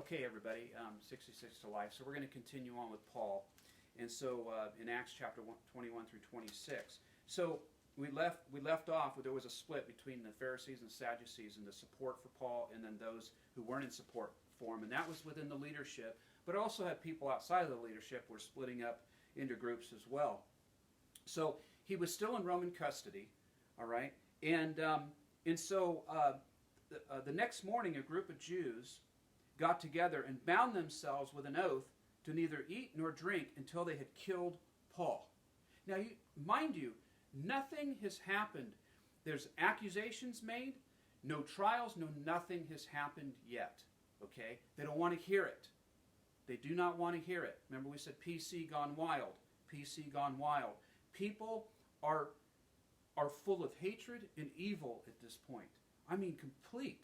Okay, everybody, 66 to life. So we're going to continue on with Paul. And so in Acts chapter 21 through 26. So we left off, there was a split between the Pharisees and Sadducees and the support for Paul and then those who weren't in support for him. And that was within the leadership. But also had people outside of the leadership were splitting up into groups as well. So he was still in Roman custody, all right? And so the next morning a group of Jews got together and bound themselves with an oath to neither eat nor drink until they had killed Paul. Now, mind you, nothing has happened. There's accusations made, no trials, no nothing has happened yet. Okay? They don't want to hear it. They do not want to hear it. Remember we said PC gone wild. PC gone wild. People are full of hatred and evil at this point. I mean complete.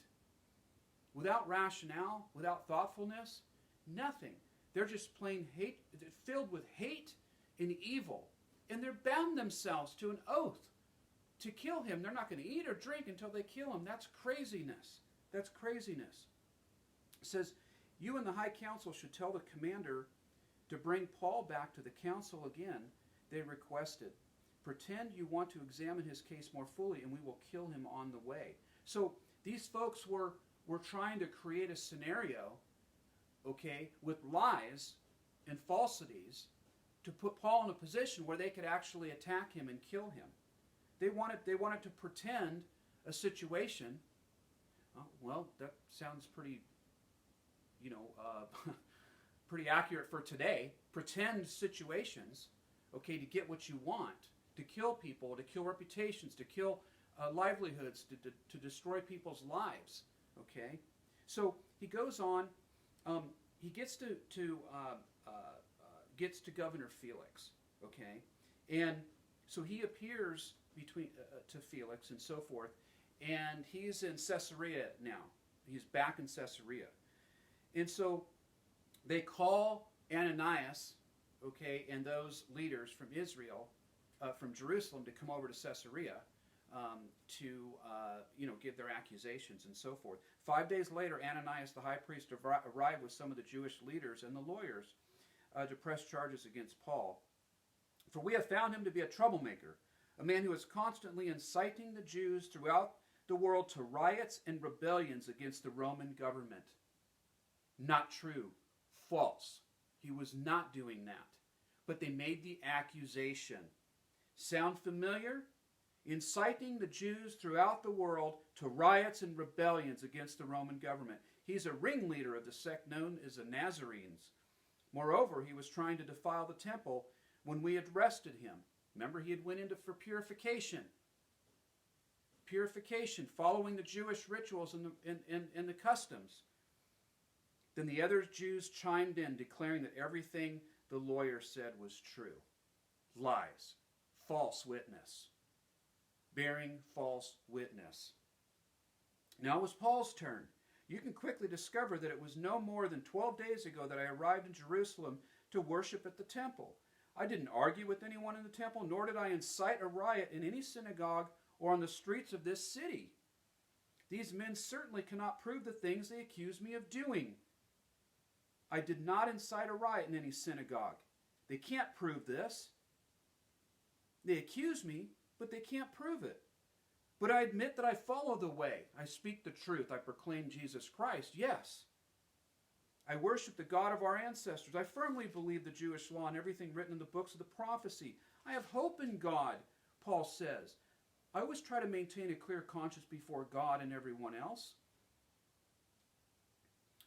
Without rationale, without thoughtfulness, nothing. They're just plain hate, filled with hate and evil. And they're bound themselves to an oath to kill him. They're not going to eat or drink until they kill him. That's craziness. That's craziness. It says, you and the high council should tell the commander to bring Paul back to the council again, they requested. Pretend you want to examine his case more fully and we will kill him on the way. So these folks were trying to create a scenario, okay, with lies and falsities to put Paul in a position where they could actually attack him and kill him. They wanted to pretend a situation. Well, that sounds pretty, pretty accurate for today. Pretend situations, okay, to get what you want, to kill people, to kill reputations, to kill livelihoods, to destroy people's lives. Okay, so he goes on. He gets to Governor Felix. Okay, and so he appears to Felix and so forth, and he's in Caesarea now. He's back in Caesarea, and so they call Ananias, okay, and those leaders from Israel, from Jerusalem, to come over to Caesarea. To give their accusations and so forth. 5 days later, Ananias the high priest arrived with some of the Jewish leaders and the lawyers to press charges against Paul. For we have found him to be a troublemaker, a man who is constantly inciting the Jews throughout the world to riots and rebellions against the Roman government. Not true. False. He was not doing that. But they made the accusation. Sound familiar? Inciting the Jews throughout the world to riots and rebellions against the Roman government. He's a ringleader of the sect known as the Nazarenes. Moreover, he was trying to defile the temple when we had arrested him. Remember, he had went into for purification. Purification, following the Jewish rituals and the customs. Then the other Jews chimed in, declaring that everything the lawyer said was true. Lies. False witness. Bearing false witness. Now it was Paul's turn. You can quickly discover that it was no more than 12 days ago that I arrived in Jerusalem to worship at the temple. I didn't argue with anyone in the temple, nor did I incite a riot in any synagogue or on the streets of this city. These men certainly cannot prove the things they accuse me of doing. I did not incite a riot in any synagogue. They can't prove this. They accuse me, but they can't prove it. But I admit that I follow the way. I speak the truth. I proclaim Jesus Christ. Yes. I worship the God of our ancestors. I firmly believe the Jewish law and everything written in the books of the prophecy. I have hope in God, Paul says. I always try to maintain a clear conscience before God and everyone else.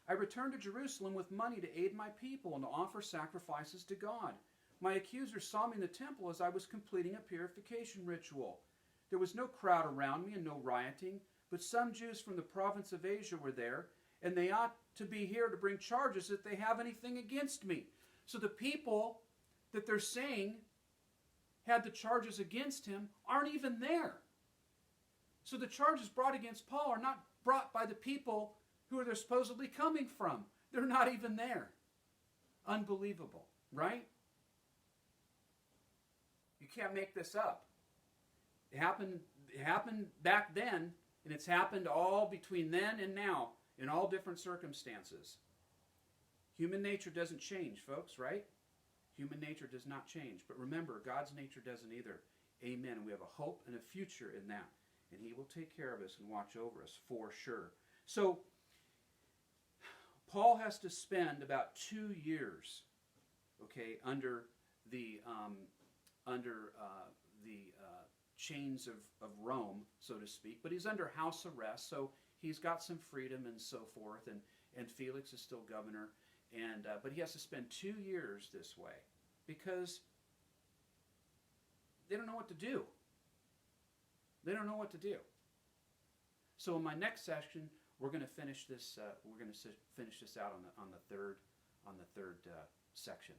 I returned to Jerusalem with money to aid my people and to offer sacrifices to God. My accusers saw me in the temple as I was completing a purification ritual. There was no crowd around me and no rioting, but some Jews from the province of Asia were there, and they ought to be here to bring charges if they have anything against me. So the people that they're saying had the charges against him aren't even there. So the charges brought against Paul are not brought by the people who they're supposedly coming from. They're not even there. Unbelievable, right? You can't make this up. It happened back then, and it's happened all between then and now in all different circumstances. Human nature doesn't change, folks, right? Human nature does not change. But remember, God's nature doesn't either. Amen. And we have a hope and a future in that. And he will take care of us and watch over us for sure. So, Paul has to spend about 2 years, okay, under the chains of Rome, so to speak. But he's under house arrest, so he's got some freedom and so forth. And Felix is still governor. And but he has to spend 2 years this way because they don't know what to do. They don't know what to do. So in my next session, we're going to finish this. We're going to finish this out on the third section.